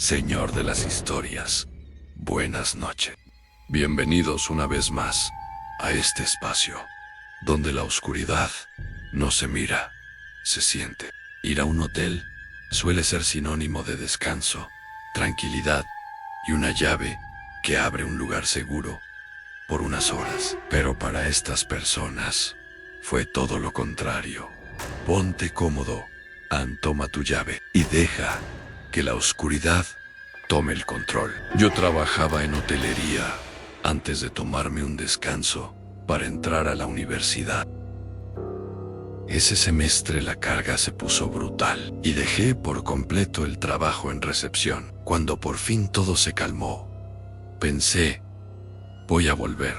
Señor de las historias, buenas noches. Bienvenidos una vez más a este espacio, donde la oscuridad no se mira, se siente. Ir a un hotel suele ser sinónimo de descanso, tranquilidad y una llave que abre un lugar seguro por unas horas. Pero para estas personas fue todo lo contrario. Ponte cómodo, toma tu llave y deja que la oscuridad tome el control. Yo trabajaba en hotelería antes de tomarme un descanso para entrar a la universidad. Ese semestre la carga se puso brutal y dejé por completo el trabajo en recepción. Cuando por fin todo se calmó, pensé, voy a volver,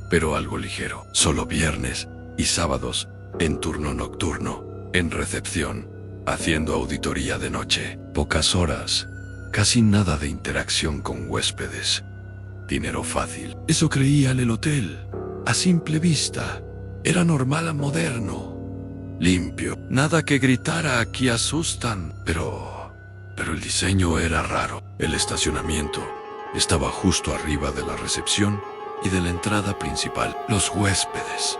pero algo ligero. Solo viernes y sábados, en turno nocturno, en recepción, haciendo auditoría de noche. Pocas horas, casi nada de interacción con huéspedes. Dinero fácil. Eso creía el hotel. A simple vista, era normal, moderno, limpio. Nada que gritara, aquí asustan. Pero el diseño era raro. El estacionamiento estaba justo arriba de la recepción y de la entrada principal. Los huéspedes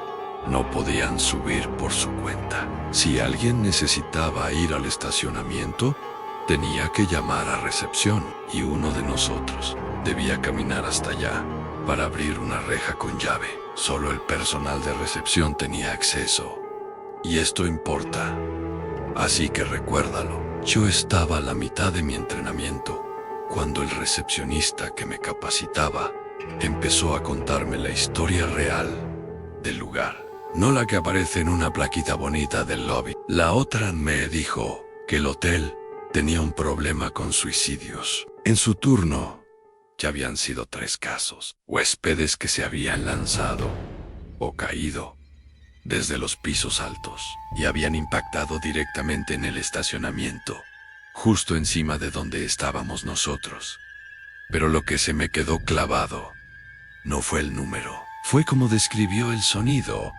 no podían subir por su cuenta. Si alguien necesitaba ir al estacionamiento, tenía que llamar a recepción y uno de nosotros debía caminar hasta allá para abrir una reja con llave. Solo el personal de recepción tenía acceso. Y esto importa. Así que recuérdalo. Yo estaba a la mitad de mi entrenamiento cuando el recepcionista que me capacitaba empezó a contarme la historia real del lugar. No la que aparece en una plaquita bonita del lobby. La otra me dijo que el hotel tenía un problema con suicidios. En su turno, ya habían sido 3 casos. Huéspedes que se habían lanzado o caído desde los pisos altos y habían impactado directamente en el estacionamiento, justo encima de donde estábamos nosotros. Pero lo que se me quedó clavado no fue el número, fue como describió el sonido.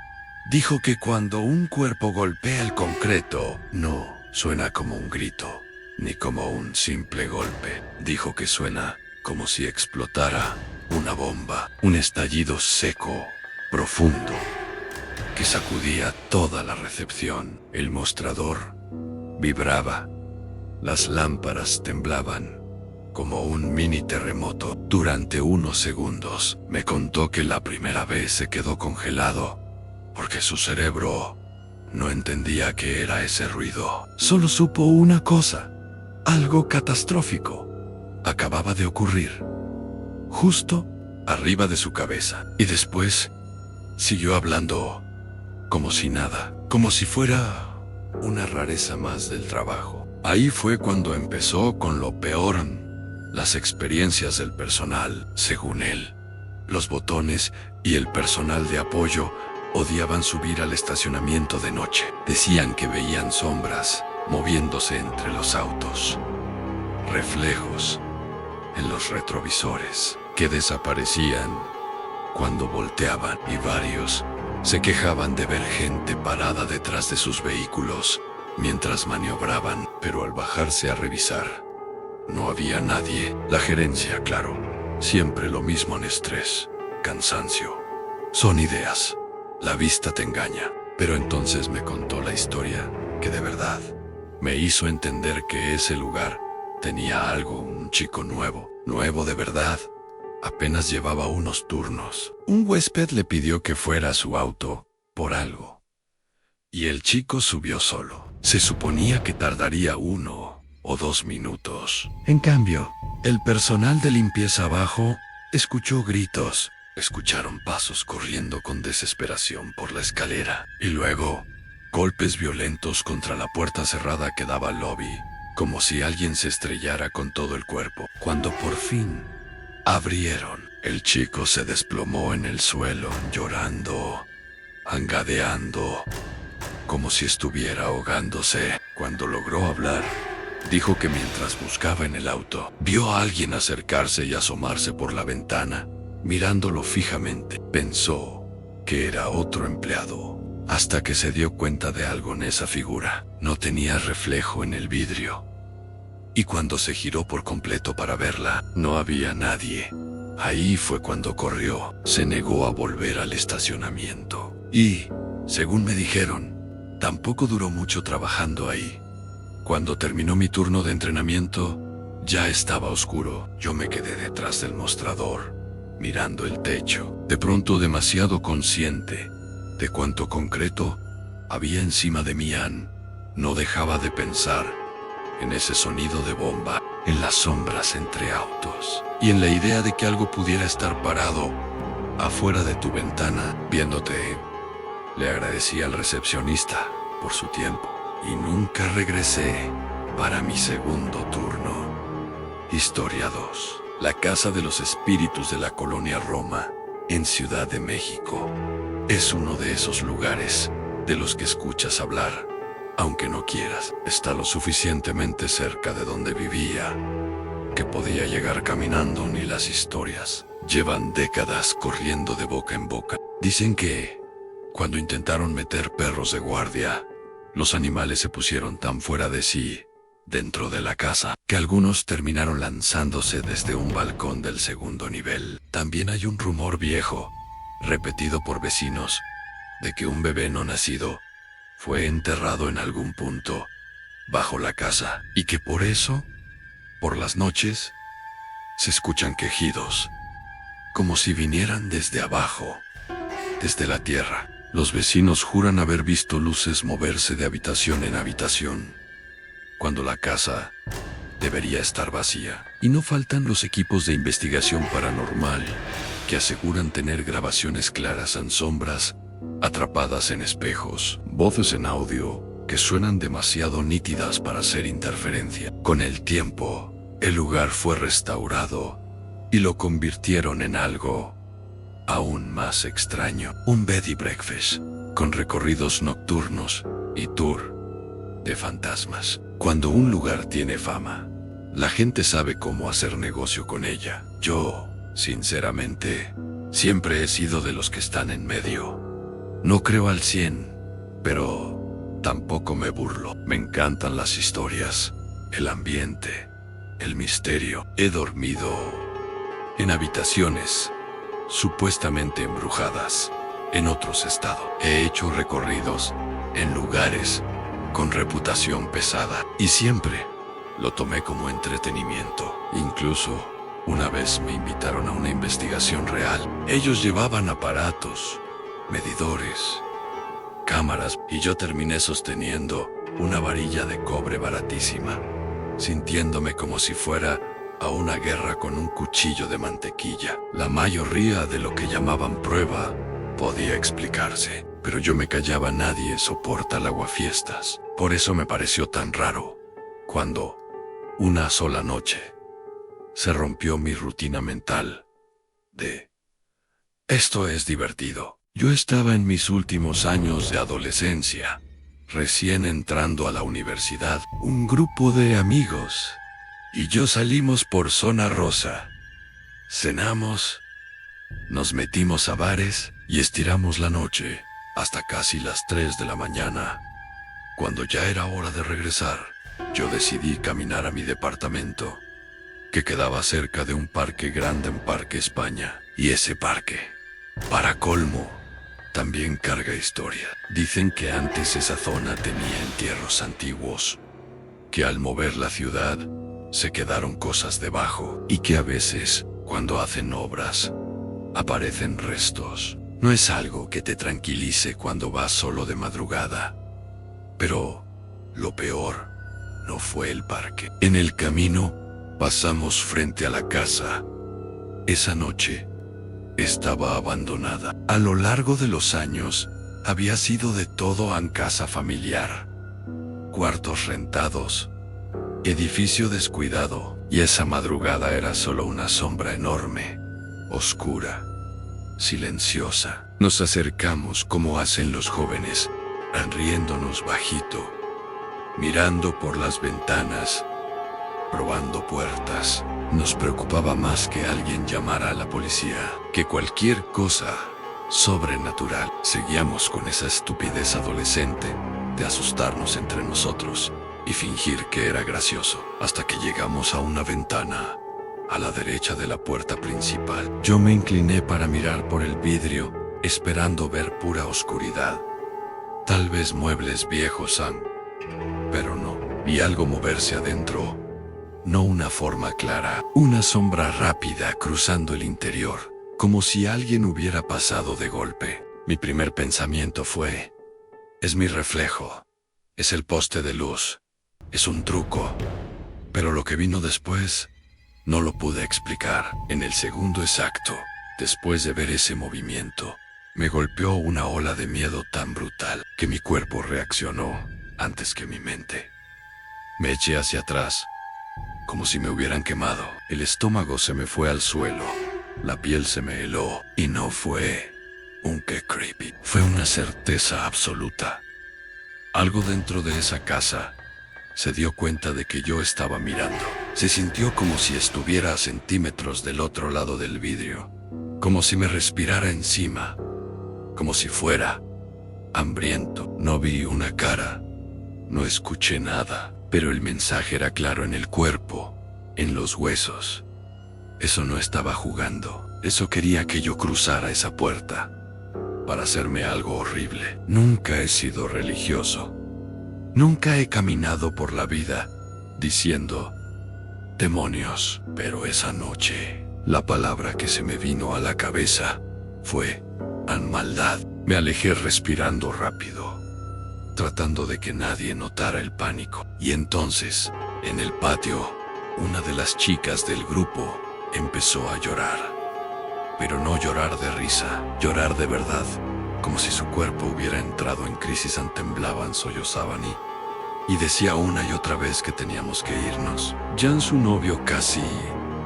Dijo que cuando un cuerpo golpea el concreto, no suena como un grito, ni como un simple golpe. Dijo que suena como si explotara una bomba, un estallido seco, profundo, que sacudía toda la recepción. El mostrador vibraba, las lámparas temblaban, como un mini terremoto. Durante unos segundos me contó que la primera vez se quedó congelado, porque su cerebro no entendía qué era ese ruido. Solo supo una cosa: algo catastrófico acababa de ocurrir, justo arriba de su cabeza. Y después siguió hablando como si nada, como si fuera una rareza más del trabajo. Ahí fue cuando empezó con lo peor: las experiencias del personal. Según él, los botones y el personal de apoyo odiaban subir al estacionamiento de noche. Decían que veían sombras moviéndose entre los autos, reflejos en los retrovisores que desaparecían cuando volteaban, y varios se quejaban de ver gente parada detrás de sus vehículos mientras maniobraban. Pero al bajarse a revisar, no había nadie. La gerencia, claro, siempre lo mismo en estrés, cansancio. Son ideas. La vista te engaña. Pero entonces me contó la historia que de verdad me hizo entender que ese lugar tenía algo. Un chico nuevo de verdad. Apenas llevaba unos turnos. Un huésped le pidió que fuera a su auto por algo, y el chico subió solo. Se suponía que tardaría 1 o 2 minutos. En cambio, el personal de limpieza abajo escuchó gritos. Escucharon pasos corriendo con desesperación por la escalera, y luego golpes violentos contra la puerta cerrada que daba al lobby, como si alguien se estrellara con todo el cuerpo. Cuando por fin abrieron, el chico se desplomó en el suelo, llorando, angadeando, como si estuviera ahogándose. Cuando logró hablar, dijo que mientras buscaba en el auto, vio a alguien acercarse y asomarse por la ventana, mirándolo fijamente. Pensó que era otro empleado, hasta que se dio cuenta de algo en esa figura. No tenía reflejo en el vidrio. y cuando se giró por completo para verla, no había nadie. Ahí fue cuando corrió. Se negó a volver al estacionamiento. Y, según me dijeron, tampoco duró mucho trabajando ahí. Cuando terminó mi turno de entrenamiento, ya estaba oscuro. Yo me quedé detrás del mostrador, mirando el techo. De pronto, demasiado consciente de cuánto concreto había encima de mí, no dejaba de pensar en ese sonido de bomba, en las sombras entre autos, y en la idea de que algo pudiera estar parado afuera de tu ventana, viéndote. Le agradecí al recepcionista por su tiempo, y nunca regresé para mi segundo turno. Historia 2. La Casa de los Espíritus de la Colonia Roma, en Ciudad de México. Es uno de esos lugares de los que escuchas hablar, aunque no quieras. Está lo suficientemente cerca de donde vivía que podía llegar caminando, ni las historias llevan décadas corriendo de boca en boca. Dicen que cuando intentaron meter perros de guardia, los animales se pusieron tan fuera de sí dentro de la casa que algunos terminaron lanzándose desde un balcón del segundo nivel. También hay un rumor viejo, repetido por vecinos, de que un bebé no nacido fue enterrado en algún punto bajo la casa, y que por eso, por las noches, se escuchan quejidos, como si vinieran desde abajo, desde la tierra. Los vecinos juran haber visto luces moverse de habitación en habitación, cuando la casa debería estar vacía. Y no faltan los equipos de investigación paranormal, que aseguran tener grabaciones claras en sombras, atrapadas en espejos, voces en audio que suenan demasiado nítidas para ser interferencia. Con el tiempo, el lugar fue restaurado y lo convirtieron en algo aún más extraño. Un bed and breakfast, con recorridos nocturnos y tour de fantasmas. Cuando un lugar tiene fama, la gente sabe cómo hacer negocio con ella. Yo, sinceramente, siempre he sido de los que están en medio. No creo al 100, pero tampoco me burlo. Me encantan las historias, el ambiente, el misterio. He dormido en habitaciones supuestamente embrujadas en otros estados. He hecho recorridos en lugares con reputación pesada, y siempre lo tomé como entretenimiento. Incluso una vez me invitaron a una investigación real. Ellos llevaban aparatos, medidores, cámaras, y yo terminé sosteniendo una varilla de cobre baratísima, sintiéndome como si fuera a una guerra con un cuchillo de mantequilla. La mayoría de lo que llamaban prueba podía explicarse, pero yo me callaba. Nadie soporta el aguafiestas. Por eso me pareció tan raro cuando, una sola noche, se rompió mi rutina mental de esto es divertido. Yo estaba en mis últimos años de adolescencia, recién entrando a la universidad. Un grupo de amigos y yo salimos por Zona Rosa. Cenamos, nos metimos a bares y estiramos la noche hasta casi las 3 de la mañana. Cuando ya era hora de regresar, yo decidí caminar a mi departamento, que quedaba cerca de un parque grande en Parque España. Y ese parque, para colmo, también carga historia. Dicen que antes esa zona tenía entierros antiguos, que al mover la ciudad se quedaron cosas debajo, y que a veces, cuando hacen obras, aparecen restos. No es algo que te tranquilice cuando vas solo de madrugada. Pero lo peor no fue el parque. En el camino pasamos frente a la casa. Esa noche estaba abandonada. A lo largo de los años había sido de todo en casa familiar. Cuartos rentados, edificio descuidado, y esa madrugada era solo una sombra enorme, oscura, silenciosa. Nos acercamos como hacen los jóvenes, riéndonos bajito, mirando por las ventanas, probando puertas. Nos preocupaba más que alguien llamara a la policía que cualquier cosa sobrenatural. Seguíamos con esa estupidez adolescente de asustarnos entre nosotros, y fingir que era gracioso, hasta que llegamos a una ventana a la derecha de la puerta principal. Yo me incliné para mirar por el vidrio, esperando ver pura oscuridad. Tal vez muebles viejos, pero no. Vi algo moverse adentro. No una forma clara, una sombra rápida cruzando el interior, como si alguien hubiera pasado de golpe. Mi primer pensamiento fue: es mi reflejo, es el poste de luz, es un truco. Pero lo que vino después no lo pude explicar. En el segundo exacto, después de ver ese movimiento, me golpeó una ola de miedo tan brutal que mi cuerpo reaccionó antes que mi mente. Me eché hacia atrás, como si me hubieran quemado. El estómago se me fue al suelo, la piel se me heló, y no fue un qué creepy. Fue una certeza absoluta. Algo dentro de esa casa se dio cuenta de que yo estaba mirando. Se sintió como si estuviera a centímetros del otro lado del vidrio, como si me respirara encima, como si fuera hambriento. No vi una cara, no escuché nada, pero el mensaje era claro en el cuerpo, en los huesos. Eso no estaba jugando, eso quería que yo cruzara esa puerta para hacerme algo horrible. Nunca he sido religioso. Nunca he caminado por la vida diciendo demonios, pero esa noche la palabra que se me vino a la cabeza fue maldad. Me alejé respirando rápido, tratando de que nadie notara el pánico. Y entonces, en el patio, una de las chicas del grupo empezó a llorar. Pero no llorar de risa, llorar de verdad, como si su cuerpo hubiera entrado en crisis. Temblaban, sollozaban y decía una y otra vez que teníamos que irnos. Jan, su novio, casi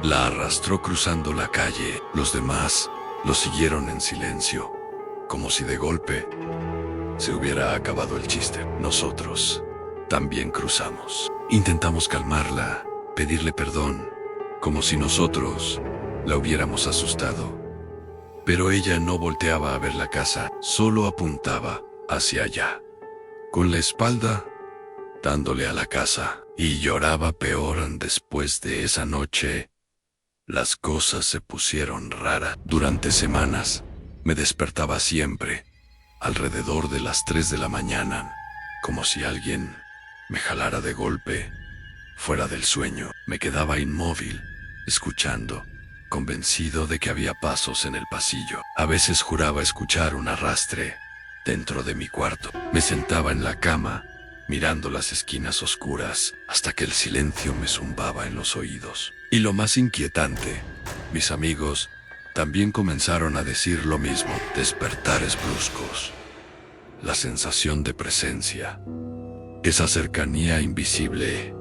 la arrastró cruzando la calle. Los demás lo siguieron en silencio, como si de golpe se hubiera acabado el chiste. Nosotros también cruzamos. Intentamos calmarla, pedirle perdón, como si nosotros la hubiéramos asustado. Pero ella no volteaba a ver la casa, solo apuntaba hacia allá, con la espalda dándole a la casa, y lloraba peor. Después de esa noche, las cosas se pusieron raras. Durante semanas, me despertaba siempre, alrededor de las 3 de la mañana, como si alguien me jalara de golpe, fuera del sueño. Me quedaba inmóvil, escuchando, convencido de que había pasos en el pasillo. A veces juraba escuchar un arrastre dentro de mi cuarto. Me sentaba en la cama, mirando las esquinas oscuras, hasta que el silencio me zumbaba en los oídos. Y lo más inquietante, mis amigos también comenzaron a decir lo mismo. Despertares bruscos, la sensación de presencia, esa cercanía invisible,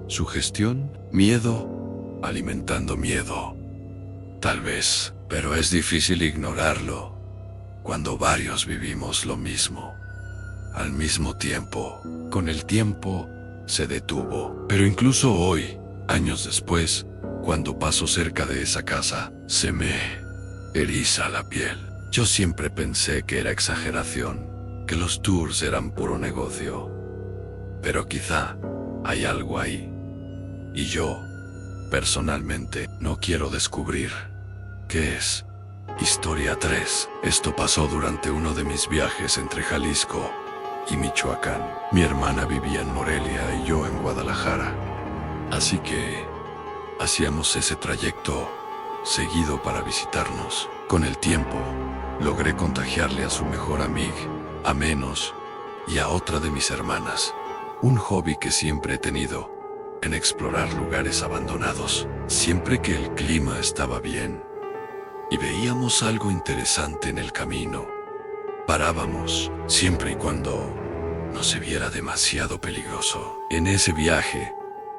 sugestión, miedo, alimentando miedo. Tal vez, pero es difícil ignorarlo cuando varios vivimos lo mismo al mismo tiempo. Con el tiempo se detuvo, pero incluso hoy, años después, cuando paso cerca de esa casa, se me eriza la piel. Yo siempre pensé que era exageración, que los tours eran puro negocio, pero quizá hay algo ahí, y yo, personalmente, no quiero descubrir qué es. Historia 3. Esto pasó durante uno de mis viajes entre Jalisco y Michoacán. Mi hermana vivía en Morelia y yo en Guadalajara, así que hacíamos ese trayecto seguido para visitarnos. Con el tiempo, logré contagiarle a su mejor amiga, a Menos, y a otra de mis hermanas, un hobby que siempre he tenido, en explorar lugares abandonados, siempre que el clima estaba bien y veíamos algo interesante en el camino. Parábamos, siempre y cuando no se viera demasiado peligroso. En ese viaje,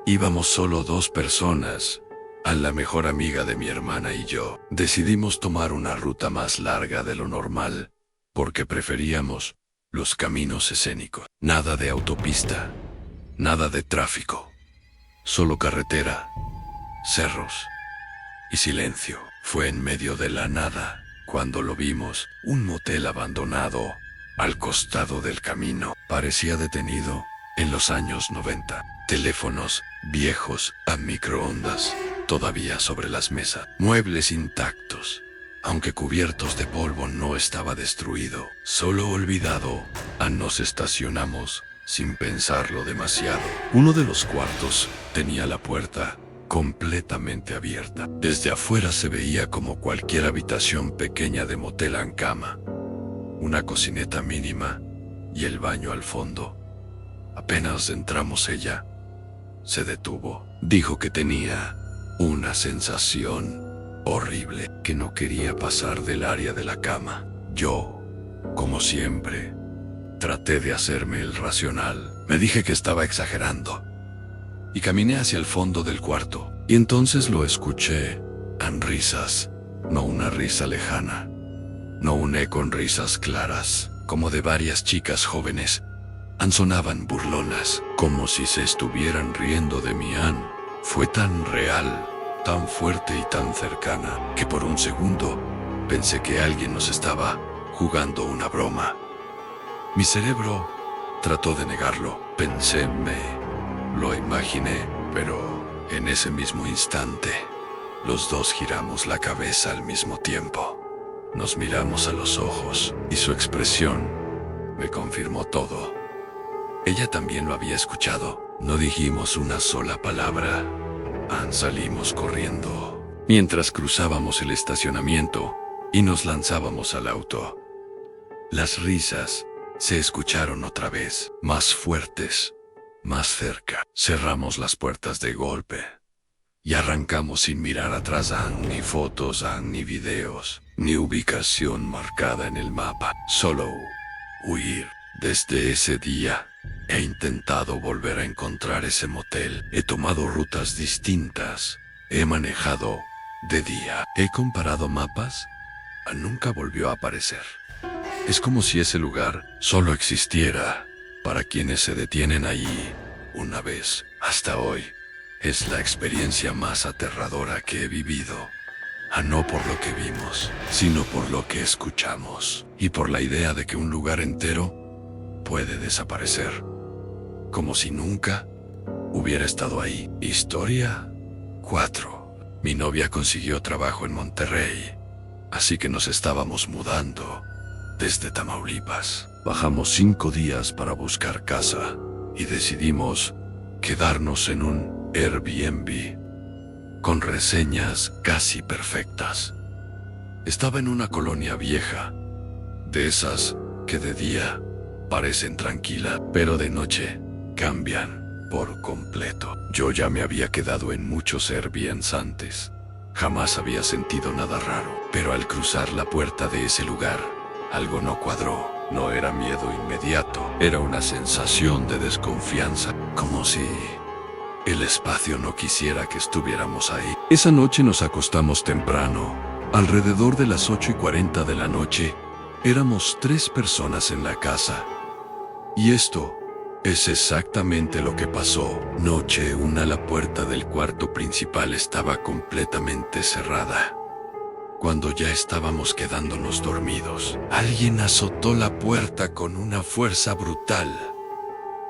íbamos solo 2 personas, a la mejor amiga de mi hermana y yo. Decidimos tomar una ruta más larga de lo normal, porque preferíamos los caminos escénicos. Nada de autopista, nada de tráfico, solo carretera, cerros y silencio. Fue en medio de la nada cuando lo vimos, un motel abandonado al costado del camino. Parecía detenido, En los años 90, teléfonos viejos a microondas, todavía sobre las mesas, muebles intactos, aunque cubiertos de polvo. No estaba destruido, solo olvidado. Nos estacionamos sin pensarlo demasiado. Uno de los cuartos tenía la puerta completamente abierta. Desde afuera se veía como cualquier habitación pequeña de motel en cama, una cocineta mínima y el baño al fondo. Apenas entramos, ella se detuvo. Dijo que tenía una sensación horrible, que no quería pasar del área de la cama. Yo, como siempre, traté de hacerme el racional. Me dije que estaba exagerando y caminé hacia el fondo del cuarto. Y entonces lo escuché en risas, no una risa lejana, no un eco, en risas claras, como de varias chicas jóvenes. Sonaban burlonas, como si se estuvieran riendo de mí. Fue tan real, tan fuerte y tan cercana, que por un segundo pensé que alguien nos estaba jugando una broma. Mi cerebro trató de negarlo. Pensé, me lo imaginé, pero en ese mismo instante, los dos giramos la cabeza al mismo tiempo. Nos miramos a los ojos y su expresión me confirmó todo. Ella también lo había escuchado. No dijimos una sola palabra. Salimos corriendo mientras cruzábamos el estacionamiento y nos lanzábamos al auto. Las risas se escucharon otra vez, más fuertes, más cerca. Cerramos las puertas de golpe y arrancamos sin mirar atrás. Ni fotos, ni videos, ni ubicación marcada en el mapa. Solo huir. Desde ese día he intentado volver a encontrar ese motel. He tomado rutas distintas. He manejado de día. He comparado mapas. Nunca volvió a aparecer. Es como si ese lugar solo existiera para quienes se detienen allí una vez. Hasta hoy es la experiencia más aterradora que he vivido. No por lo que vimos, sino por lo que escuchamos. Y por la idea de que un lugar entero puede desaparecer, como si nunca hubiera estado ahí. Historia 4. Mi novia consiguió trabajo en Monterrey, así que nos estábamos mudando desde Tamaulipas. Bajamos 5 días para buscar casa y decidimos quedarnos en un Airbnb con reseñas casi perfectas. Estaba en una colonia vieja, de esas que de día parecen tranquila, pero de noche cambian por completo. Yo ya me había quedado en muchos Airbnbs antes. Jamás había sentido nada raro, pero al cruzar la puerta de ese lugar, algo no cuadró. No era miedo inmediato, era una sensación de desconfianza, como si el espacio no quisiera que estuviéramos ahí. Esa noche nos acostamos temprano. Alrededor de las 8:40 de la noche, éramos 3 personas en la casa. Y esto es exactamente lo que pasó. Noche 1, la puerta del cuarto principal estaba completamente cerrada. Cuando ya estábamos quedándonos dormidos, alguien azotó la puerta con una fuerza brutal.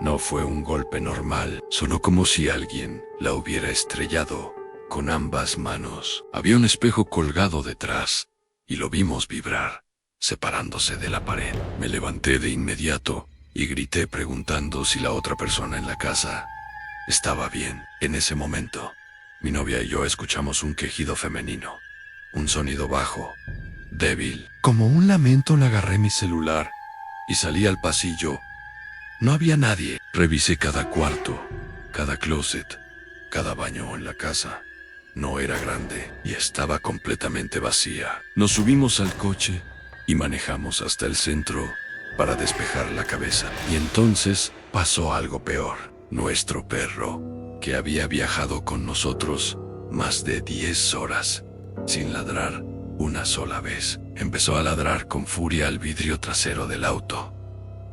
No fue un golpe normal, sonó como si alguien la hubiera estrellado con ambas manos. Había un espejo colgado detrás y lo vimos vibrar, separándose de la pared. Me levanté de inmediato y grité preguntando si la otra persona en la casa estaba bien. En ese momento, mi novia y yo escuchamos un quejido femenino, un sonido bajo, débil, como un lamento. Agarré mi celular y salí al pasillo. No había nadie. Revisé cada cuarto, cada closet, cada baño en la casa. No era grande y estaba completamente vacía. Nos subimos al coche y manejamos hasta el centro para despejar la cabeza. Y entonces pasó algo peor. Nuestro perro, que había viajado con nosotros más de 10 horas sin ladrar una sola vez, empezó a ladrar con furia al vidrio trasero del auto,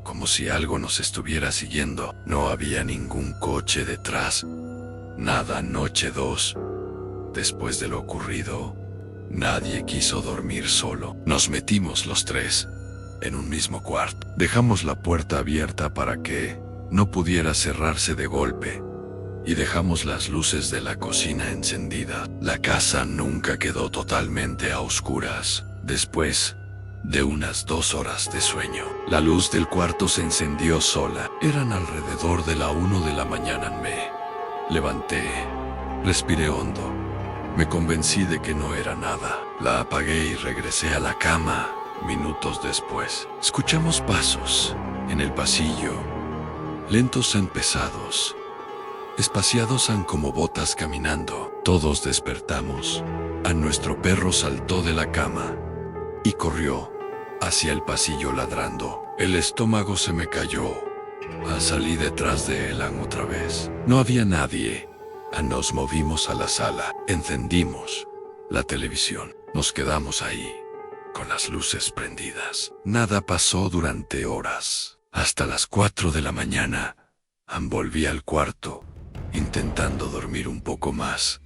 como si algo nos estuviera siguiendo. No había ningún coche detrás. Nada. Noche 2. Después de lo ocurrido, nadie quiso dormir solo. Nos metimos los 3 en un mismo cuarto. Dejamos la puerta abierta para que no pudiera cerrarse de golpe, y dejamos las luces de la cocina encendidas. La casa nunca quedó totalmente a oscuras. Después de unas 2 horas de sueño, la luz del cuarto se encendió sola. Eran alrededor de la 1 de la mañana. Me levanté, respiré hondo, me convencí de que no era nada. La apagué y regresé a la cama. Minutos después, escuchamos pasos en el pasillo, lentos y pesados, espaciados como botas caminando. Todos despertamos. A nuestro perro saltó de la cama y corrió hacia el pasillo ladrando. El estómago se me cayó. Salí detrás de él otra vez. No había nadie. Nos movimos a la sala. Encendimos la televisión. Nos quedamos ahí, con las luces prendidas. Nada pasó durante horas. Hasta las 4 de la mañana, volví al cuarto, intentando dormir un poco más.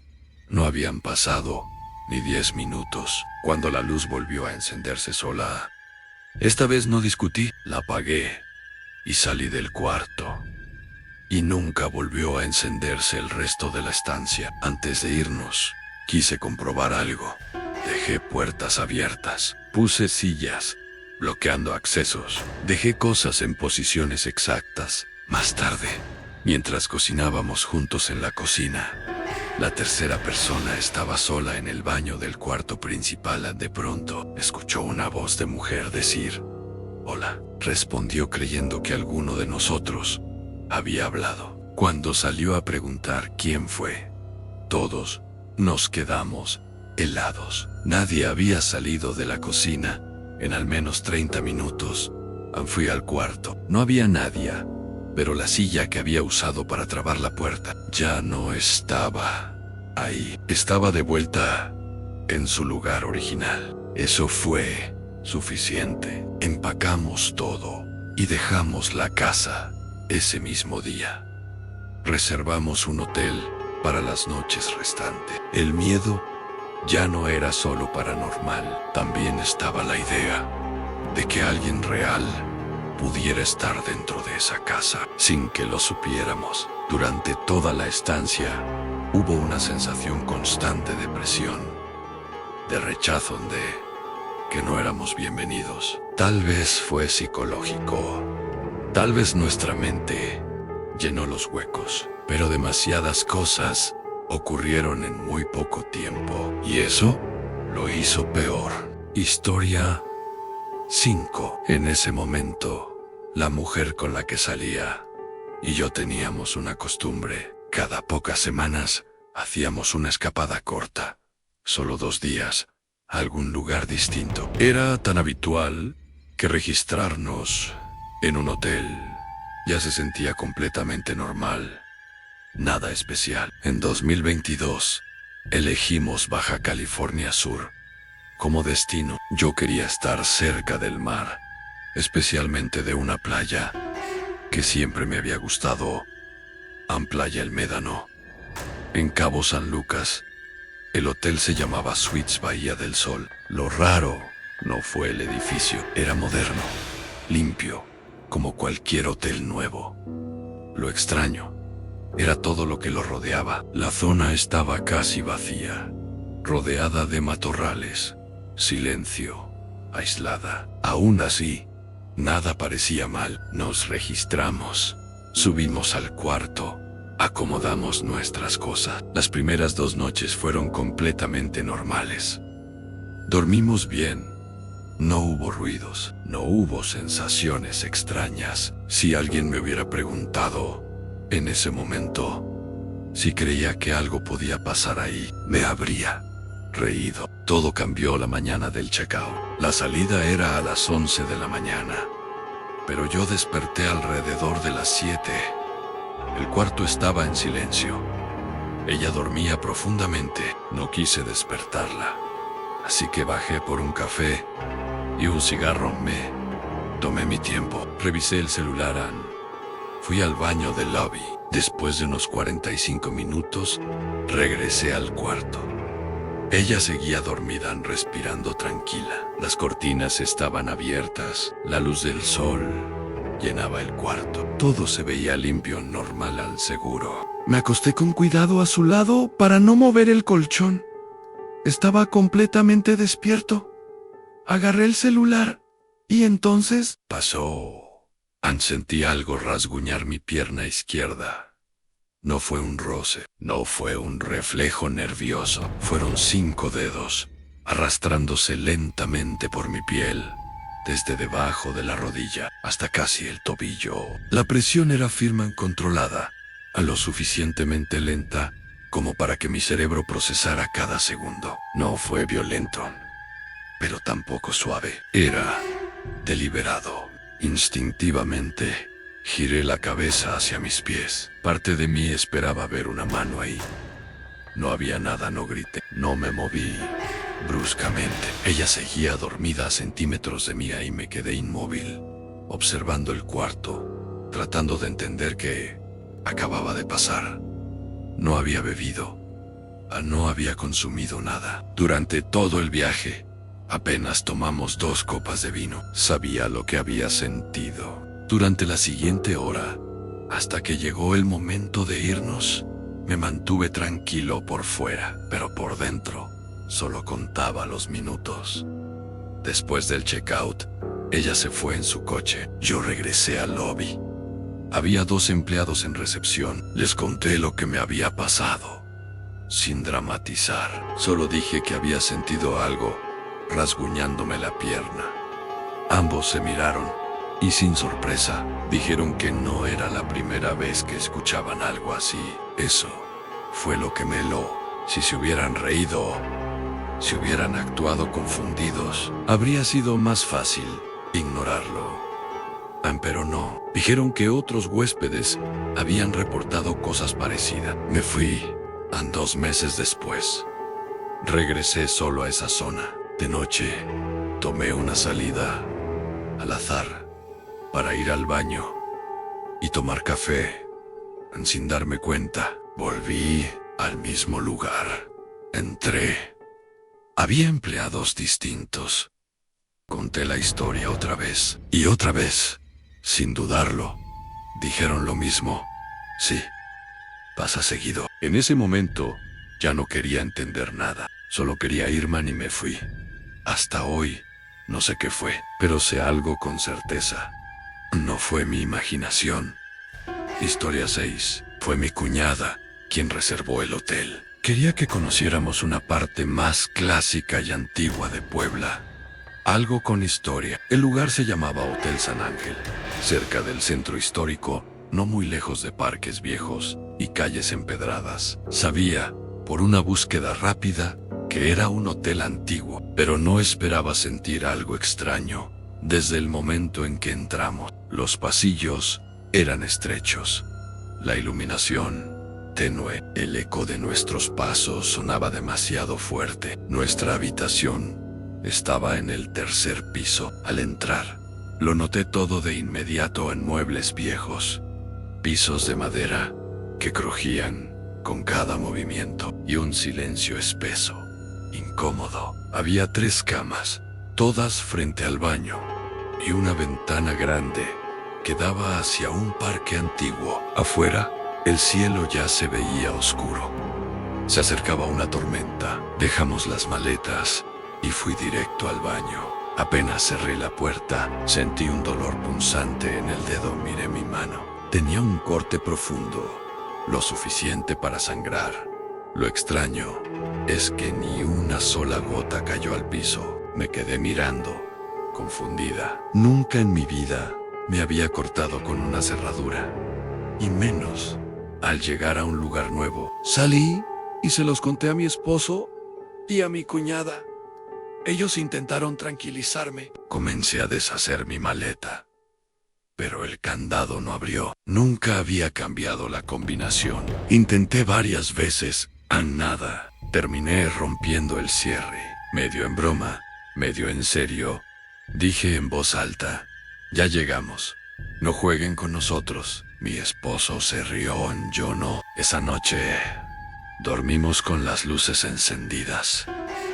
No habían pasado ni 10 minutos, cuando la luz volvió a encenderse sola. Esta vez no discutí, la apagué y salí del cuarto. Y nunca volvió a encenderse el resto de la estancia. Antes de irnos, quise comprobar algo. Dejé puertas abiertas, puse sillas, bloqueando accesos. Dejé cosas en posiciones exactas. Más tarde, mientras cocinábamos juntos en la cocina, la tercera persona estaba sola en el baño del cuarto principal. De pronto, escuchó una voz de mujer decir: «Hola». Respondió creyendo que alguno de nosotros había hablado. Cuando salió a preguntar quién fue, todos nos quedamos helados. Nadie había salido de la cocina en al menos 30 minutos. Fui al cuarto. No había nadie, pero la silla que había usado para trabar la puerta ya no estaba ahí. Estaba de vuelta en su lugar original. Eso fue suficiente. Empacamos todo y dejamos la casa ese mismo día. Reservamos un hotel para las noches restantes. El miedo ya no era solo paranormal, también estaba la idea de que alguien real pudiera estar dentro de esa casa sin que lo supiéramos. Durante toda la estancia hubo una sensación constante de presión, de rechazo, de que no éramos bienvenidos. Tal vez fue psicológico, tal vez nuestra mente llenó los huecos, pero demasiadas cosas ocurrieron en muy poco tiempo, y eso lo hizo peor. Historia 5. En ese momento, la mujer con la que salía y yo teníamos una costumbre. Cada pocas semanas hacíamos una escapada corta, solo 2 días, a algún lugar distinto. Era tan habitual que registrarnos en un hotel ya se sentía completamente normal. Nada especial. En 2022, elegimos Baja California Sur como destino. Yo quería estar cerca del mar, especialmente de una playa que siempre me había gustado, Playa El Médano, en Cabo San Lucas. El hotel se llamaba Suites Bahía del Sol. Lo raro no fue el edificio. Era moderno, limpio, como cualquier hotel nuevo. Lo extraño era todo lo que lo rodeaba. La zona estaba casi vacía, rodeada de matorrales, silencio, aislada. Aún así, nada parecía mal. Nos registramos, subimos al cuarto, acomodamos nuestras cosas. Las primeras 2 noches fueron completamente normales. Dormimos bien. No hubo ruidos, no hubo sensaciones extrañas. Si alguien me hubiera preguntado en ese momento si creía que algo podía pasar ahí, me habría reído. Todo cambió la mañana del checkout. La salida era a las 11 de la mañana, pero yo desperté alrededor de las 7. El cuarto estaba en silencio. Ella dormía profundamente. No quise despertarla, así que bajé por un café y un cigarro. Me tomé mi tiempo. Revisé el celular. Fui al baño del lobby. Después de unos 45 minutos, regresé al cuarto. Ella seguía dormida, respirando tranquila. Las cortinas estaban abiertas. La luz del sol llenaba el cuarto. Todo se veía limpio, normal, al seguro. Me acosté con cuidado a su lado para no mover el colchón. Estaba completamente despierto. Agarré el celular y entonces pasó. Sentí algo rasguñar mi pierna izquierda. No fue un roce, no fue un reflejo nervioso. Fueron 5 dedos, arrastrándose lentamente por mi piel, desde debajo de la rodilla hasta casi el tobillo. La presión era firme y controlada, a lo suficientemente lenta como para que mi cerebro procesara cada segundo. No fue violento, pero tampoco suave. Era deliberado. Instintivamente, giré la cabeza hacia mis pies. Parte de mí esperaba ver una mano ahí. No había nada, no grité, no me moví. Bruscamente, ella seguía dormida a centímetros de mí y me quedé inmóvil, observando el cuarto, tratando de entender qué acababa de pasar. No había bebido, no había consumido nada. Durante todo el viaje, apenas tomamos 2 copas de vino. Sabía lo que había sentido. Durante la siguiente hora, hasta que llegó el momento de irnos, me mantuve tranquilo por fuera, pero por dentro solo contaba los minutos. Después del checkout, ella se fue en su coche. Yo regresé al lobby. Había 2 empleados en recepción. Les conté lo que me había pasado, sin dramatizar. Solo dije que había sentido algo rasguñándome la pierna. Ambos se miraron y sin sorpresa dijeron que no era la primera vez que escuchaban algo así. Eso fue lo que me heló. Si se hubieran reído, si hubieran actuado confundidos, habría sido más fácil ignorarlo. Pero no. Dijeron que otros huéspedes habían reportado cosas parecidas. Me fui 2 meses después. Regresé solo a esa zona. De noche, tomé una salida al azar para ir al baño y tomar café. Sin darme cuenta, volví al mismo lugar. Entré. Había empleados distintos. Conté la historia otra vez y otra vez. Sin dudarlo, dijeron lo mismo. Sí, pasa seguido. En ese momento, ya no quería entender nada. Solo quería irme y me fui. Hasta hoy, no sé qué fue, pero sé algo con certeza. No fue mi imaginación. Historia 6. Fue mi cuñada quien reservó el hotel. Quería que conociéramos una parte más clásica y antigua de Puebla. Algo con historia. El lugar se llamaba Hotel San Ángel, cerca del centro histórico, no muy lejos de parques viejos y calles empedradas. Sabía, por una búsqueda rápida, que era un hotel antiguo, pero no esperaba sentir algo extraño. Desde el momento en que entramos, los pasillos eran estrechos. La iluminación tenue. El eco de nuestros pasos sonaba demasiado fuerte. Nuestra habitación estaba en el 3er piso. Al entrar, lo noté todo de inmediato en muebles viejos, pisos de madera que crujían con cada movimiento y un silencio espeso, incómodo. Había 3 camas, todas frente al baño, y una ventana grande que daba hacia un parque antiguo. Afuera, el cielo ya se veía oscuro. Se acercaba una tormenta. Dejamos las maletas y fui directo al baño. Apenas cerré la puerta, sentí un dolor punzante en el dedo. Miré mi mano. Tenía un corte profundo, lo suficiente para sangrar. Lo extraño es que ni una sola gota cayó al piso. Me quedé mirando, confundida. Nunca en mi vida me había cortado con una cerradura, y menos al llegar a un lugar nuevo. Salí y se los conté a mi esposo y a mi cuñada. Ellos intentaron tranquilizarme. Comencé a deshacer mi maleta, pero el candado no abrió. Nunca había cambiado la combinación. Intenté varias veces, a nada. Terminé rompiendo el cierre. Medio en broma, medio en serio, dije en voz alta: ya llegamos. No jueguen con nosotros. Mi esposo se rió, yo no. Esa noche dormimos con las luces encendidas,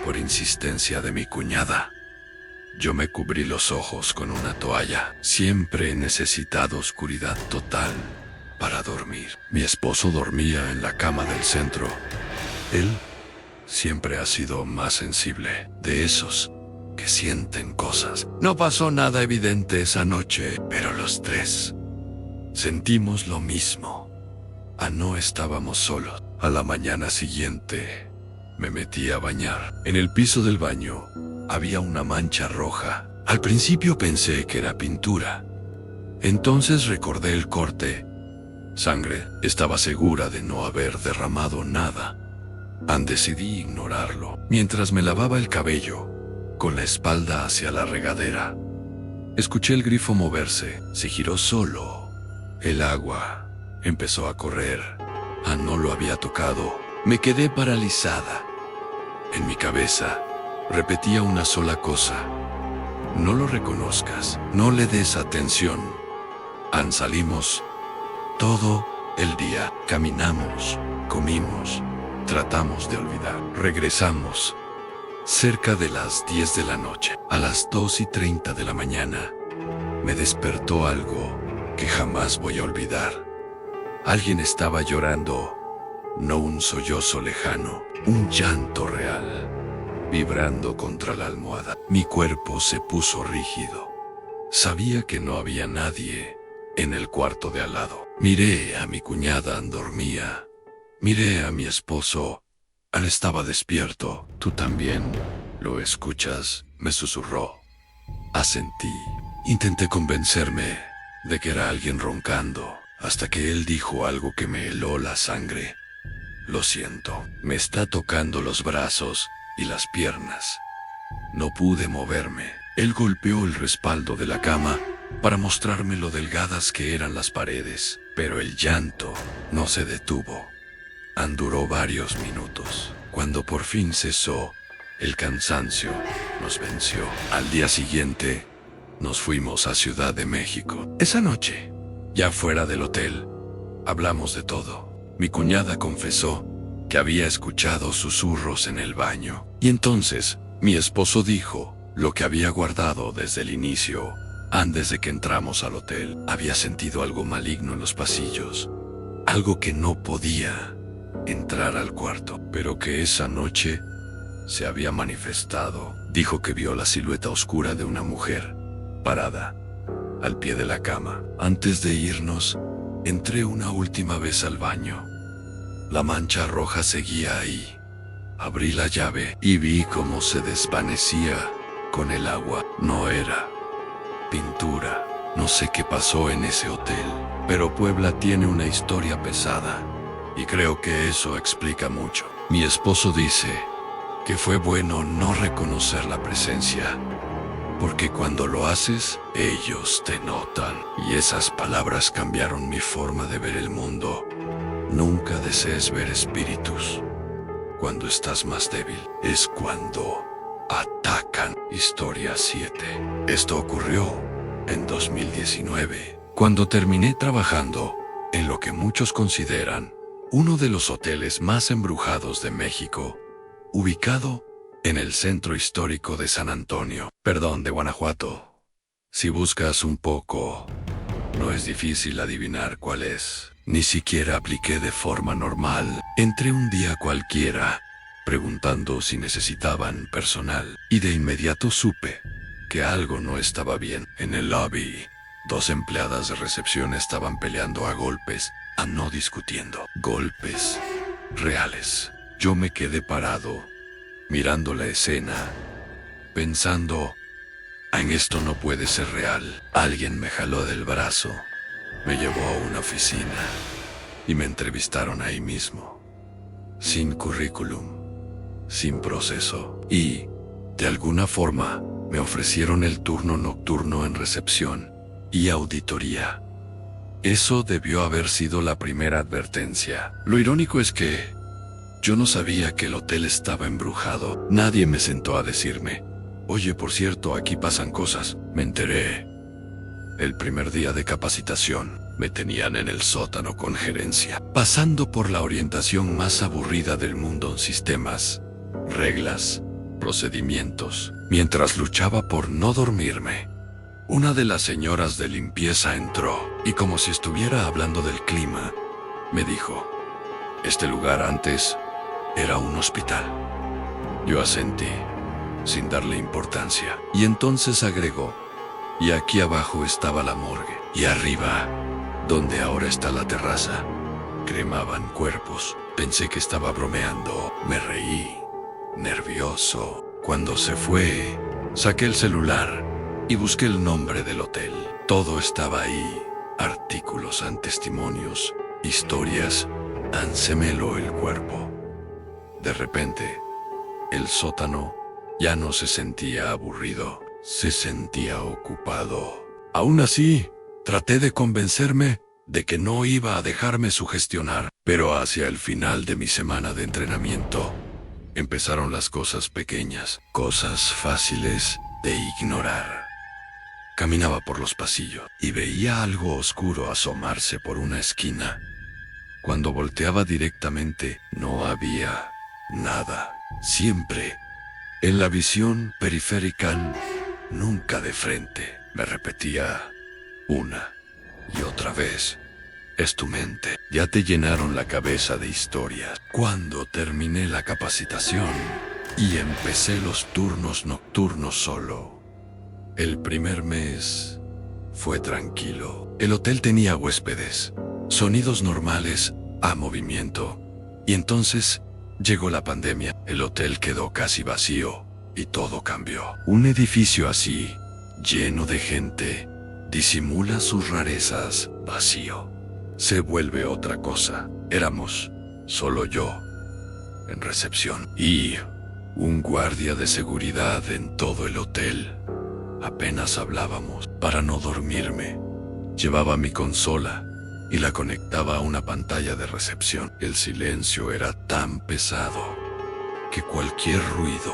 por insistencia de mi cuñada. Yo me cubrí los ojos con una toalla. Siempre he necesitado oscuridad total para dormir. Mi esposo dormía en la cama del centro. Él siempre ha sido más sensible, de esos que sienten cosas. No pasó nada evidente esa noche, pero los tres sentimos lo mismo. No estábamos solos. A la mañana siguiente me metí a bañar. En el piso del baño había una mancha roja. Al principio pensé que era pintura. Entonces recordé el corte. Sangre. Estaba segura de no haber derramado nada. Decidí ignorarlo. Mientras me lavaba el cabello, con la espalda hacia la regadera, escuché el grifo moverse. Se giró solo. El agua empezó a correr. No lo había tocado. Me quedé paralizada. En mi cabeza repetía una sola cosa: no lo reconozcas, no le des atención. Salimos todo el día. Caminamos, comimos, tratamos de olvidar. Regresamos cerca de las 10 de la noche. A las 2:30 de la mañana me despertó algo que jamás voy a olvidar. Alguien estaba llorando, no un sollozo lejano, un llanto real, vibrando contra la almohada. Mi cuerpo se puso rígido. Sabía que no había nadie en el cuarto de al lado. Miré a mi cuñada, dormía. Miré a mi esposo, él estaba despierto. ¿Tú también lo escuchas?, me susurró. Asentí. Intenté convencerme de que era alguien roncando, hasta que él dijo algo que me heló la sangre. Lo siento, me está tocando los brazos y las piernas. No pude moverme. Él golpeó el respaldo de la cama para mostrarme lo delgadas que eran las paredes, pero el llanto no se detuvo. Duró varios minutos. Cuando por fin cesó, el cansancio nos venció. Al día siguiente, nos fuimos a Ciudad de México. Esa noche, ya fuera del hotel, hablamos de todo. Mi cuñada confesó que había escuchado susurros en el baño. Y entonces, mi esposo dijo lo que había guardado desde el inicio. Antes de que entramos al hotel, había sentido algo maligno en los pasillos. Algo que no podía entrar al cuarto, pero que esa noche se había manifestado. Dijo que vio la silueta oscura de una mujer parada al pie de la cama. Antes de irnos, entré una última vez al baño. La mancha roja seguía ahí. Abrí la llave y vi cómo se desvanecía con el agua. No era pintura. No sé qué pasó en ese hotel, pero Puebla tiene una historia pesada, y creo que eso explica mucho. Mi esposo dice que fue bueno no reconocer la presencia, porque cuando lo haces, ellos te notan. Y esas palabras cambiaron mi forma de ver el mundo. Nunca desees ver espíritus. Cuando estás más débil, es cuando atacan. Historia 7. Esto ocurrió en 2019, cuando terminé trabajando en lo que muchos consideran uno de los hoteles más embrujados de México, ubicado en el centro histórico de San Antonio, de Guanajuato. Si buscas un poco, no es difícil adivinar cuál es. Ni siquiera apliqué de forma normal. Entré un día cualquiera, preguntando si necesitaban personal, y de inmediato supe que algo no estaba bien. En el lobby, 2 empleadas de recepción estaban peleando a golpes, no discutiendo. Golpes reales. Yo me quedé parado, mirando la escena, pensando, en esto no puede ser real. Alguien me jaló del brazo, me llevó a una oficina y me entrevistaron ahí mismo, sin currículum, sin proceso, y, de alguna forma, me ofrecieron el turno nocturno en recepción y auditoría. Eso debió haber sido la primera advertencia. Lo irónico es que yo no sabía que el hotel estaba embrujado. Nadie me sentó a decirme, oye, por cierto, aquí pasan cosas. Me enteré. El primer día de capacitación, me tenían en el sótano con gerencia, pasando por la orientación más aburrida del mundo en sistemas, reglas, procedimientos. Mientras luchaba por no dormirme, una de las señoras de limpieza entró y, como si estuviera hablando del clima, me dijo: «Este lugar antes era un hospital». Yo asentí, sin darle importancia, y entonces agregó: «Y aquí abajo estaba la morgue, y arriba, donde ahora está la terraza, cremaban cuerpos». Pensé que estaba bromeando. Me reí, nervioso. Cuando se fue, saqué el celular y busqué el nombre del hotel. Todo estaba ahí: artículos, testimonios, historias. Se me heló el cuerpo. De repente, el sótano ya no se sentía aburrido, se sentía ocupado. Aún así, traté de convencerme de que no iba a dejarme sugestionar, pero hacia el final de mi semana de entrenamiento, empezaron las cosas pequeñas, cosas fáciles de ignorar. Caminaba por los pasillos y veía algo oscuro asomarse por una esquina. Cuando volteaba directamente, no había nada. Siempre en la visión periférica, nunca de frente. Me repetía una y otra vez: es tu mente. Ya te llenaron la cabeza de historias. Cuando terminé la capacitación y empecé los turnos nocturnos solo, el primer mes fue tranquilo. El hotel tenía huéspedes, sonidos normales, movimiento. Y entonces llegó la pandemia. El hotel quedó casi vacío y todo cambió. Un edificio así, lleno de gente, disimula sus rarezas. Vacío se vuelve otra cosa. Éramos solo yo en recepción y un guardia de seguridad en todo el hotel. Apenas hablábamos. Para no dormirme, llevaba mi consola y la conectaba a una pantalla de recepción. El silencio era tan pesado que cualquier ruido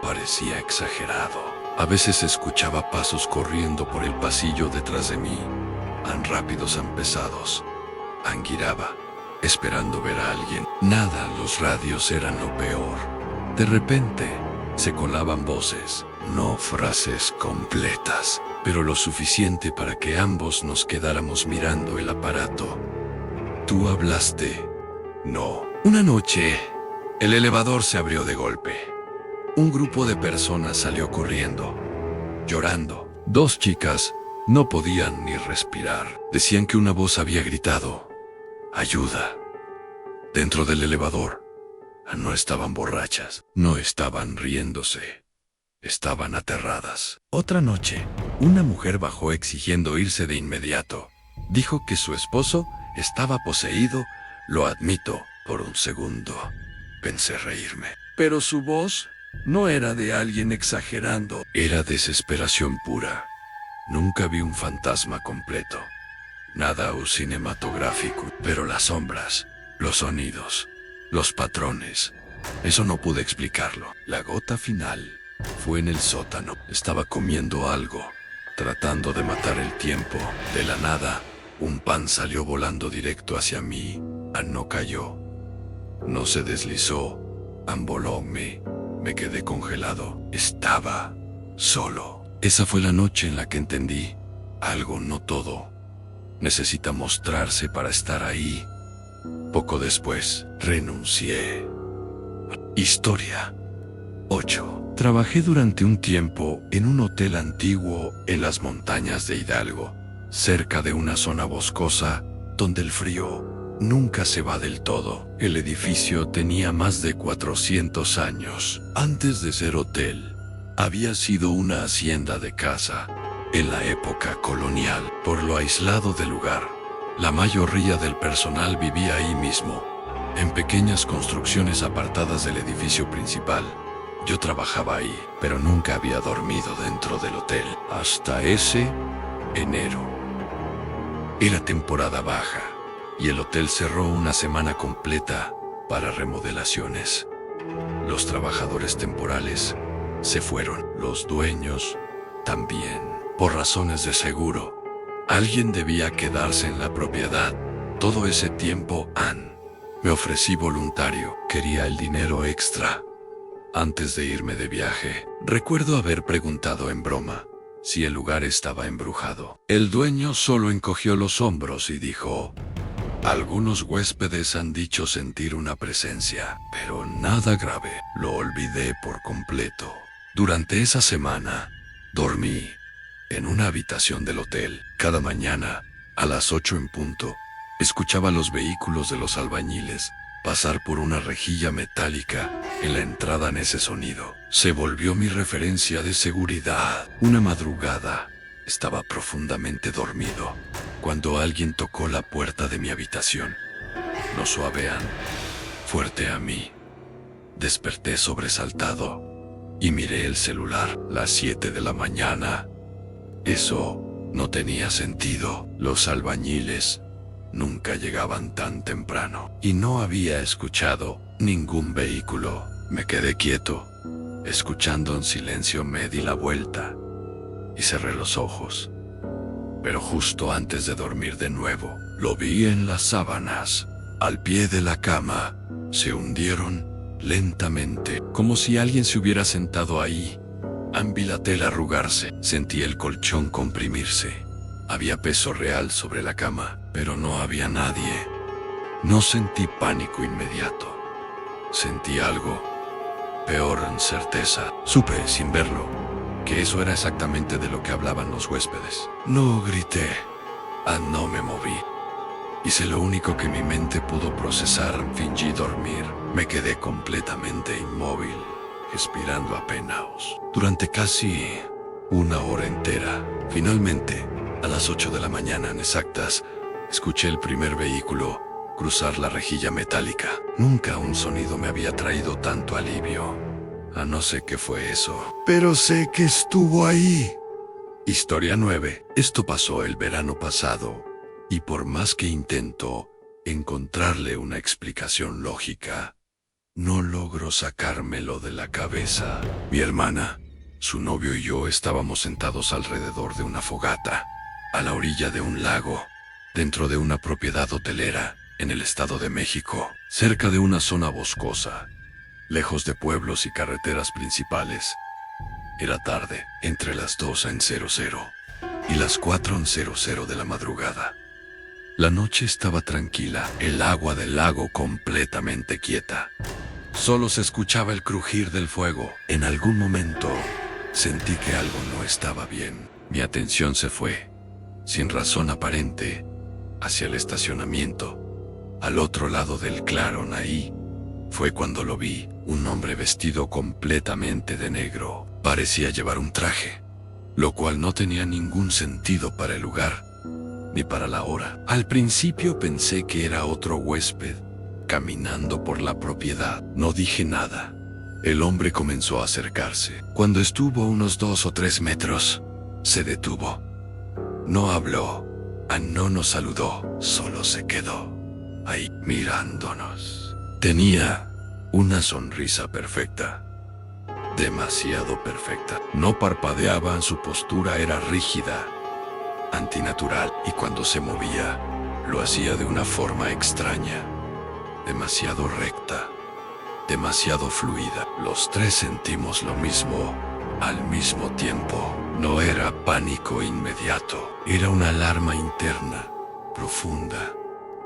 parecía exagerado. A veces escuchaba pasos corriendo por el pasillo detrás de mí, tan rápidos, tan pesados. Giraba, esperando ver a alguien. Nada, los radios eran lo peor. De repente, se colaban voces, no frases completas, pero lo suficiente para que ambos nos quedáramos mirando el aparato. ¿Tú hablaste? No. Una noche, el elevador se abrió de golpe. Un grupo de personas salió corriendo, llorando. 2 chicas no podían ni respirar. Decían que una voz había gritado: «¡Ayuda!». Dentro del elevador, no estaban borrachas, no estaban riéndose, estaban aterradas. Otra noche, una mujer bajó exigiendo irse de inmediato. Dijo que su esposo estaba poseído. Lo admito, por un segundo pensé reírme. Pero su voz no era de alguien exagerando. Era desesperación pura. Nunca vi un fantasma completo. Nada cinematográfico. Pero las sombras, los sonidos, los patrones, eso no pude explicarlo. La gota final fue en el sótano. Estaba comiendo algo, tratando de matar el tiempo. De la nada, un pan salió volando directo hacia mí. No cayó, no se deslizó, voló. Me quedé congelado. Estaba solo. Esa fue la noche en la que entendí algo: no todo necesita mostrarse para estar ahí. Poco después, renuncié. Historia 8. Trabajé durante un tiempo en un hotel antiguo en las montañas de Hidalgo, cerca de una zona boscosa donde el frío nunca se va del todo. El edificio tenía más de 400 años. Antes de ser hotel, había sido una hacienda de caza en la época colonial. Por lo aislado del lugar, la mayoría del personal vivía ahí mismo, en pequeñas construcciones apartadas del edificio principal. Yo trabajaba ahí, pero nunca había dormido dentro del hotel. Hasta ese enero. Era temporada baja y el hotel cerró una semana completa para remodelaciones. Los trabajadores temporales se fueron. Los dueños también. Por razones de seguro, alguien debía quedarse en la propiedad. Todo ese tiempo, me ofrecí voluntario. Quería el dinero extra. Antes de irme de viaje, recuerdo haber preguntado en broma si el lugar estaba embrujado. El dueño solo encogió los hombros y dijo: algunos huéspedes han dicho sentir una presencia, pero nada grave. Lo olvidé por completo. Durante esa semana, dormí en una habitación del hotel. Cada mañana, a las 8 en punto, escuchaba los vehículos de los albañiles pasar por una rejilla metálica en la entrada en ese sonido. Se volvió mi referencia de seguridad. Una madrugada, estaba profundamente dormido cuando alguien tocó la puerta de mi habitación. No suavean, fuerte a mí. Desperté sobresaltado y miré el celular. Las 7 de la mañana. Eso no tenía sentido. Los albañiles nunca llegaban tan temprano y no había escuchado ningún vehículo. Me quedé quieto, escuchando en silencio. Me di la vuelta y cerré los ojos. Pero justo antes de dormir de nuevo, lo vi en las sábanas, al pie de la cama. Se hundieron lentamente, como si alguien se hubiera sentado ahí. Vi la tela arrugarse, sentí el colchón comprimirse. Había peso real sobre la cama, pero no había nadie. No sentí pánico inmediato. Sentí algo peor, en certeza. Supe, sin verlo, que eso era exactamente de lo que hablaban los huéspedes. No grité, no me moví. Hice lo único que mi mente pudo procesar. Fingí dormir. Me quedé completamente inmóvil, respirando apenas. Durante casi una hora entera. Finalmente, a las 8 de la mañana exactas, escuché el primer vehículo cruzar la rejilla metálica. Nunca un sonido me había traído tanto alivio. No sé qué fue eso, pero sé que estuvo ahí. Historia 9. Esto pasó el verano pasado, y por más que intento encontrarle una explicación lógica, no logro sacármelo de la cabeza. Mi hermana, su novio y yo estábamos sentados alrededor de una fogata, a la orilla de un lago, dentro de una propiedad hotelera, en el Estado de México, cerca de una zona boscosa, lejos de pueblos y carreteras principales. Era tarde, entre las 2:00 y las 4:00 de la madrugada. La noche estaba tranquila, el agua del lago completamente quieta. Solo se escuchaba el crujir del fuego. En algún momento, sentí que algo no estaba bien. Mi atención se fue, sin razón aparente, hacia el estacionamiento, al otro lado del clarón. Ahí fue cuando lo vi, un hombre vestido completamente de negro. Parecía llevar un traje, lo cual no tenía ningún sentido para el lugar, ni para la hora. Al principio pensé que era otro huésped, caminando por la propiedad. No dije nada. El hombre comenzó a acercarse. Cuando estuvo a unos 2 o 3 metros, se detuvo. No habló, no nos saludó, solo se quedó ahí mirándonos. Tenía una sonrisa perfecta, demasiado perfecta. No parpadeaba, su postura era rígida, antinatural, y cuando se movía, lo hacía de una forma extraña, demasiado recta, demasiado fluida. Los tres sentimos lo mismo al mismo tiempo. No era pánico inmediato, era una alarma interna, profunda,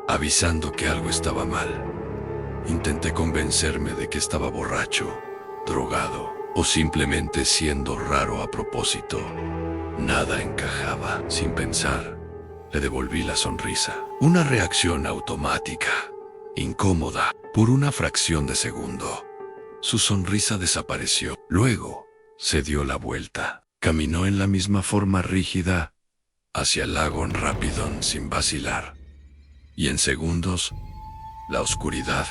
avisando que algo estaba mal. Intenté convencerme de que estaba borracho, drogado o simplemente siendo raro a propósito. Nada encajaba. Sin pensar, le devolví la sonrisa. Una reacción automática, incómoda. Por una fracción de segundo, su sonrisa desapareció. Luego, se dio la vuelta. Caminó en la misma forma rígida hacia el lago, rápido, sin vacilar. Y en segundos, la oscuridad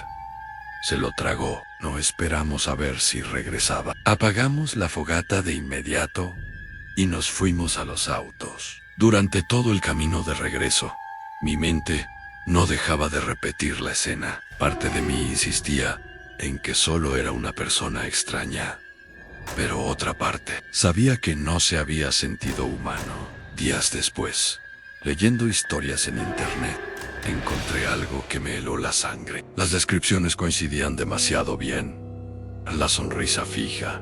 se lo tragó. No esperamos a ver si regresaba. Apagamos la fogata de inmediato y nos fuimos a los autos. Durante todo el camino de regreso, mi mente no dejaba de repetir la escena. Parte de mí insistía en que solo era una persona extraña, pero otra parte sabía que no se había sentido humano. Días después, leyendo historias en internet, encontré algo que me heló la sangre. Las descripciones coincidían demasiado bien. La sonrisa fija,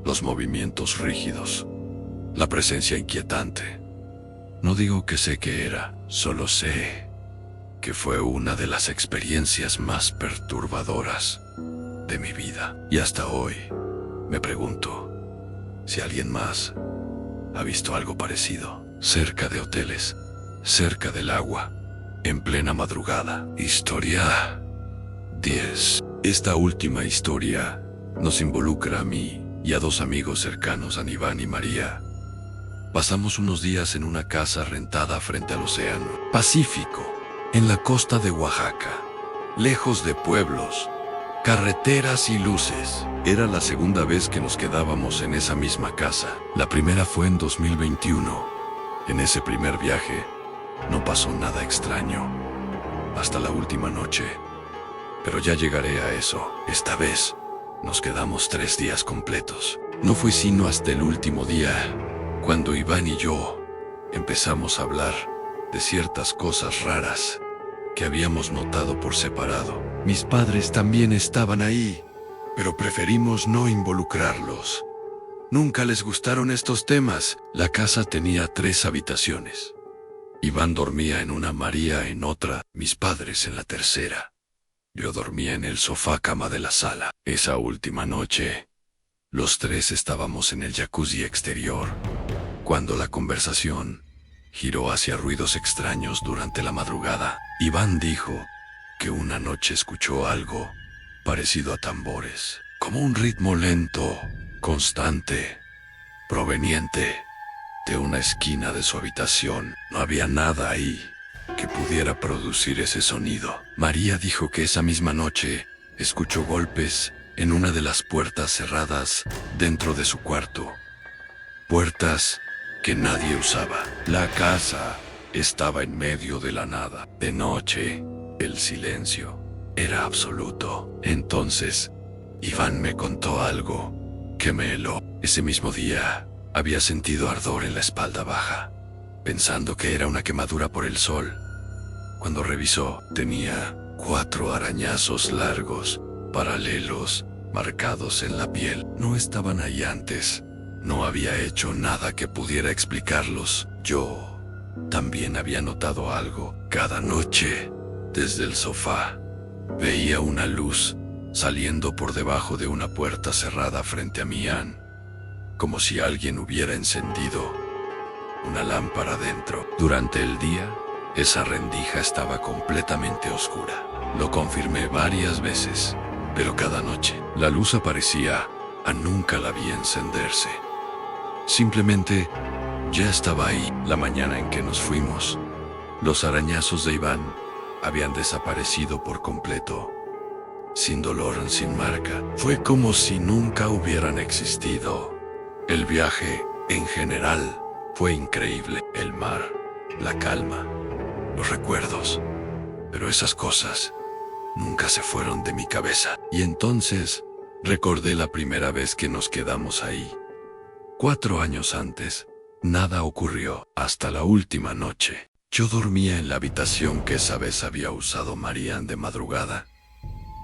los movimientos rígidos, la presencia inquietante. No digo que sé qué era, solo sé que fue una de las experiencias más perturbadoras de mi vida. Y hasta hoy me pregunto si alguien más ha visto algo parecido, cerca de hoteles, cerca del agua, en plena madrugada. Historia 10. Esta última historia nos involucra a mí y a dos amigos cercanos, a Iván y María. Pasamos unos días en una casa rentada frente al océano Pacífico, en la costa de Oaxaca, lejos de pueblos, carreteras y luces. Era la segunda vez que nos quedábamos en esa misma casa. La primera fue en 2021. En ese primer viaje no pasó nada extraño hasta la última noche. Pero ya llegaré a eso. Esta vez nos quedamos 3 días completos. No fue sino hasta el último día cuando Iván y yo empezamos a hablar de ciertas cosas raras que habíamos notado por separado. Mis padres también estaban ahí, pero preferimos no involucrarlos. Nunca les gustaron estos temas. La casa tenía 3 habitaciones. Iván dormía en una, María en otra, mis padres en la tercera. Yo dormía en el sofá cama de la sala. Esa última noche, los 3 estábamos en el jacuzzi exterior, cuando la conversación giró hacia ruidos extraños durante la madrugada. Iván dijo que una noche escuchó algo parecido a tambores, como un ritmo lento, constante, proveniente de una esquina de su habitación. No había nada ahí que pudiera producir ese sonido. María dijo que esa misma noche escuchó golpes en una de las puertas cerradas dentro de su cuarto. Puertas que nadie usaba. La casa estaba en medio de la nada. De noche, el silencio era absoluto. Entonces, Iván me contó algo que me heló. Ese mismo día, había sentido ardor en la espalda baja, pensando que era una quemadura por el sol. Cuando revisó, tenía 4 arañazos largos, paralelos, marcados en la piel. No estaban ahí antes. No había hecho nada que pudiera explicarlos. Yo también había notado algo. Cada noche, desde el sofá, veía una luz saliendo por debajo de una puerta cerrada frente a Mian, como si alguien hubiera encendido una lámpara dentro. Durante el día, esa rendija estaba completamente oscura. Lo confirmé varias veces, pero cada noche la luz aparecía. Nunca la vi encenderse. Simplemente ya estaba ahí. La mañana en que nos fuimos, los arañazos de Iván habían desaparecido por completo, sin dolor, sin marca. Fue como si nunca hubieran existido. El viaje, en general, fue increíble. El mar, la calma, los recuerdos. Pero esas cosas nunca se fueron de mi cabeza. Y entonces recordé la primera vez que nos quedamos ahí. 4 años antes, nada ocurrió hasta la última noche. Yo dormía en la habitación que esa vez había usado Marian de madrugada.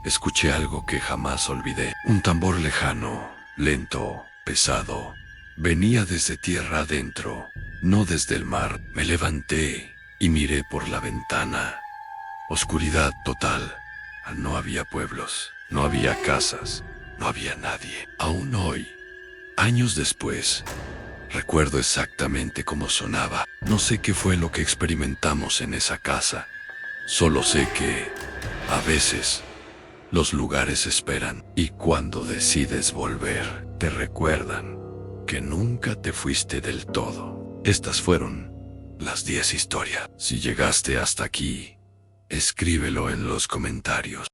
Escuché algo que jamás olvidé. Un tambor lejano, lento, pesado. Venía desde tierra adentro, no desde el mar. Me levanté y miré por la ventana. Oscuridad total. No había pueblos, no había casas, no había nadie. Aún hoy, años después, recuerdo exactamente cómo sonaba. No sé qué fue lo que experimentamos en esa casa. Solo sé que, a veces, los lugares esperan y cuando decides volver, te recuerdan que nunca te fuiste del todo. Estas fueron las 10 historias. Si llegaste hasta aquí, escríbelo en los comentarios.